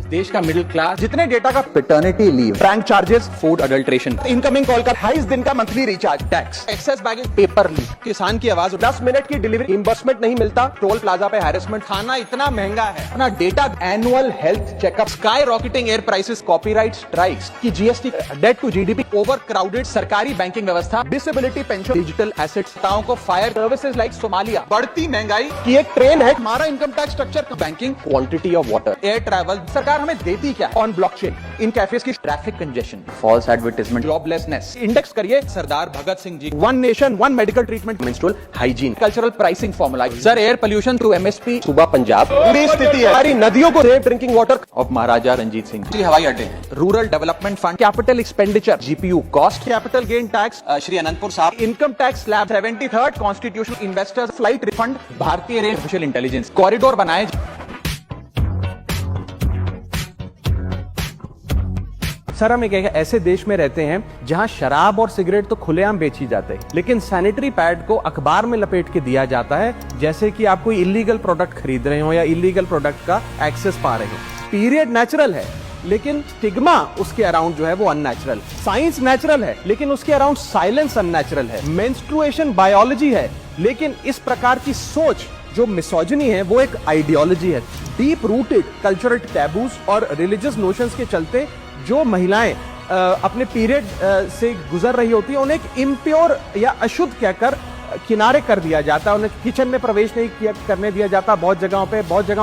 देश का middle class, जितने डेटा का paternity leave, bank charges, food adulteration, incoming call का 28 दिन का monthly recharge, tax, excess baggage, paper leave, किसान की आवाज, 10 मिनट की डिलीवरी, रिम्बर्समेंट नहीं मिलता, टोल प्लाजा पे हैरेसमेंट, खाना इतना महंगा है, अपना data, annual health checkup, sky rocketing air prices, copyright strikes की GST, debt to GDP, over crowded सरकारी बैंकिंग व्यवस्था, डिसेबिलिटी पेंशन, डिजिटल एसेट्स, ताओं को फायर, सर्विसेज लाइक सोमालिया, बढ़ती महंगाई की एक ट्रेन है। हमारा income tax structure, banking, quality of water, air travel, सरकार हमें देती क्या ऑन ब्लॉकचेन, इन कैफेज की traffic congestion, false advertisement, joblessness, index करिए Sardar Bhagat Singh ji, one nation one medical treatment, menstrual hygiene, cultural pricing formula, sir air pollution to MSP, सुबह पंजाब, पूरी स्थिति है हमारी नदियों को safe drinking water of Maharaja Ranjit Singh, हवाई अड्डे, rural development fund, capital expenditure, GPU cost, capital gain tax, Shri Anantpur Sahib, income tax slab, 73rd constitutional investors flight refund, भारतीय रेल, आर्टिफिशियल इंटेलिजेंस, कॉरिडोर बनाए। सर, हम एक ऐसे देश में रहते हैं जहां शराब और सिगरेट तो खुलेआम बेची जाते हैं, लेकिन सैनिटरी पैड को अखबार में लपेट के दिया जाता है जैसे कि आप कोई इलीगल प्रोडक्ट खरीद रहे हो या इलीगल प्रोडक्ट का एक्सेस पा रहे हो। पीरियड नेचुरल है, लेकिन स्टिग्मा उसके अराउंड जो है वो अननेचुरल। साइंस नेचुरल है, लेकिन उसके अराउंड साइलेंस अननेचुरल है। मेंस्ट्रुएशन बायोलॉजी है, लेकिन इस प्रकार की सोच जो मिसोजिनी है वो एक आइडियोलॉजी है। डीप रूटेड कल्चरल टैबूज और रिलीजियस नोशंस के चलते जो महिलाएं अपने पीरियड से गुजर रही होती है उन्हें एक इम्प्योर या अशुद्ध कहकर किनारे कर दिया जाता है। उन्हें किचन में प्रवेश नहीं करने दिया जाता। बहुत जगहों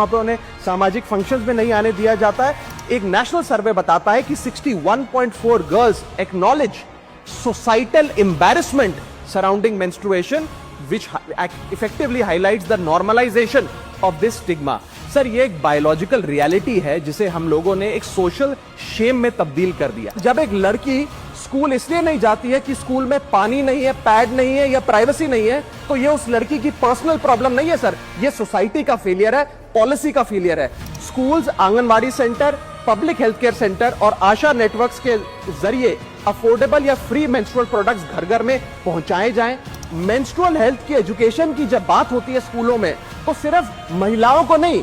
पे उन्हें सामाजिक फंक्शंस में नहीं आने दिया जाता है। एक नेशनल सर्वे बताता है कि 61.4 girls acknowledge societal embarrassment surrounding menstruation which effectively highlights the normalization of this stigma। Sir, ये एक बायोलॉजिकल रियलिटी है जिसे हम लोगों ने एक सोशल शेम में तब्दील कर दिया। जब एक लड़की स्कूल इसलिए नहीं जाती है कि स्कूल में पानी नहीं है, पैड नहीं है या प्राइवेसी नहीं है, तो ये उस लड़की की पर्सनल प्रॉब्लम नहीं है सर, ये सोसाइटी का फेलियर है, पॉलिसी का फेलियर है। Schools, anganwadi centre, public health care centre और आशा नेटवर्क्स के जरिए अफोर्डेबल या फ्री मेंस्ट्रुअल प्रोडक्ट्स घर घर में पहुंचाए जाएं। मेंस्ट्रुअल हेल्थ की एजुकेशन की जब बात होती है स्कूलों में, तो सिर्फ महिलाओं को नहीं,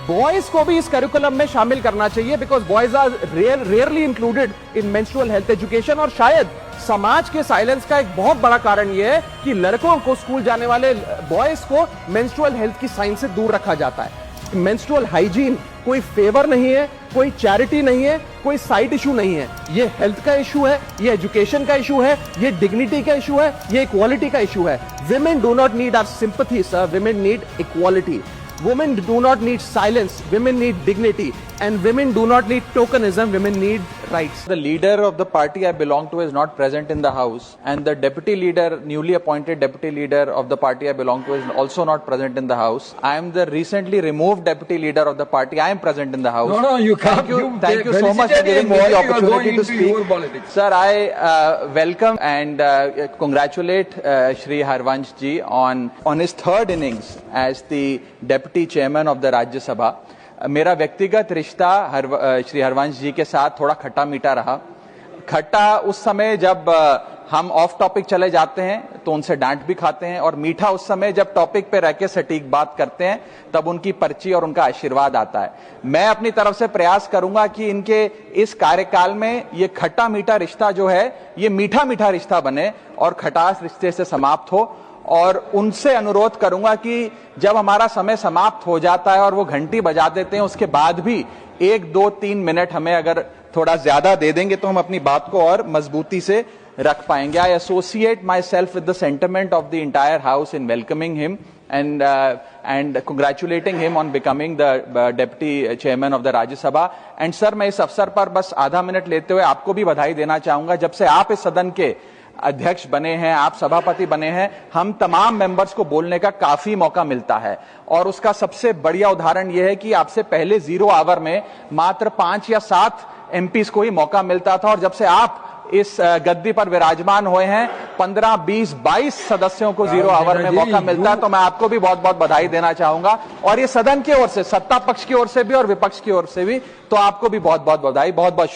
बॉयज को भी इस करिकुलम में शामिल करना चाहिए, because boys are rarely included in menstrual health education. और शायद समाज के साइलेंस का एक बहुत बड़ा कारण यह है कि लड़कों को, स्कूल जाने वाले बॉयज को मेंस्ट्रुअल हेल्थ की साइंस से दूर रखा जाता है। मेंस्ट्रुअल हाइजीन कोई फेवर नहीं है, कोई चैरिटी नहीं है, कोई साइड इशू नहीं है। ये हेल्थ का इशू है, ये एजुकेशन का इशू है, ये डिग्निटी का इशू है, ये इक्वालिटी का इशू है। Women do not need our sympathy, sir. Women need equality. Women do not need silence. Women need dignity. And women do not need tokenism. Women need rights. The leader of the party I belong to is not present in the house, and the deputy leader, newly appointed deputy leader of the party I belong to is also not present in the house. I am the recently removed deputy leader of the party. I am present in the house. No, you can't. Thank you so much for giving me the opportunity to speak. Sir, I welcome and congratulate Shri Harvansh ji on his third innings as the deputy chairman of the Rajya Sabha. मेरा व्यक्तिगत रिश्ता श्री हरवंश जी के साथ थोड़ा खट्टा मीठा रहा। खट्टा उस समय जब हम ऑफ टॉपिक चले जाते हैं तो उनसे डांट भी खाते हैं, और मीठा उस समय जब टॉपिक पे रह के सटीक बात करते हैं तब उनकी पर्ची और उनका आशीर्वाद आता है। मैं अपनी तरफ से प्रयास करूंगा कि इनके इस कार्यकाल में ये खट्टा मीठा रिश्ता जो है ये मीठा मीठा रिश्ता बने और खटास रिश्ते से समाप्त हो। और उनसे अनुरोध करूंगा कि जब हमारा समय समाप्त हो जाता है और वो घंटी बजा देते हैं, उसके बाद भी 1, 2, 3 मिनट हमें अगर थोड़ा ज्यादा दे देंगे तो हम अपनी बात को और मजबूती से रख पाएंगे। आई associate my self with the sentiment of the entire house in welcoming him and congratulating him on becoming the deputy chairman of the Rajya Sabha. And sir, मैं इस अवसर पर बस आधा मिनट लेते हुए आपको भी बधाई देना चाहूंगा। जब से आप इस सदन के अध्यक्ष बने हैं, आप सभापति बने हैं, हम तमाम मेंबर्स को बोलने का काफी मौका मिलता है, और उसका सबसे बढ़िया उदाहरण यह है कि आपसे पहले 0 आवर में मात्र 5 या 7 एमपीज को ही मौका मिलता था, और जब से आप इस गद्दी पर विराजमान हुए हैं 15, 20, 22 सदस्यों को 0 आवर में मौका मिलता है। तो मैं आपको भी बहुत बहुत बधाई देना चाहूंगा, और ये सदन की ओर से, सत्ता पक्ष की ओर से भी और विपक्ष की ओर से भी, तो आपको भी बहुत बहुत बधाई, बहुत बहुत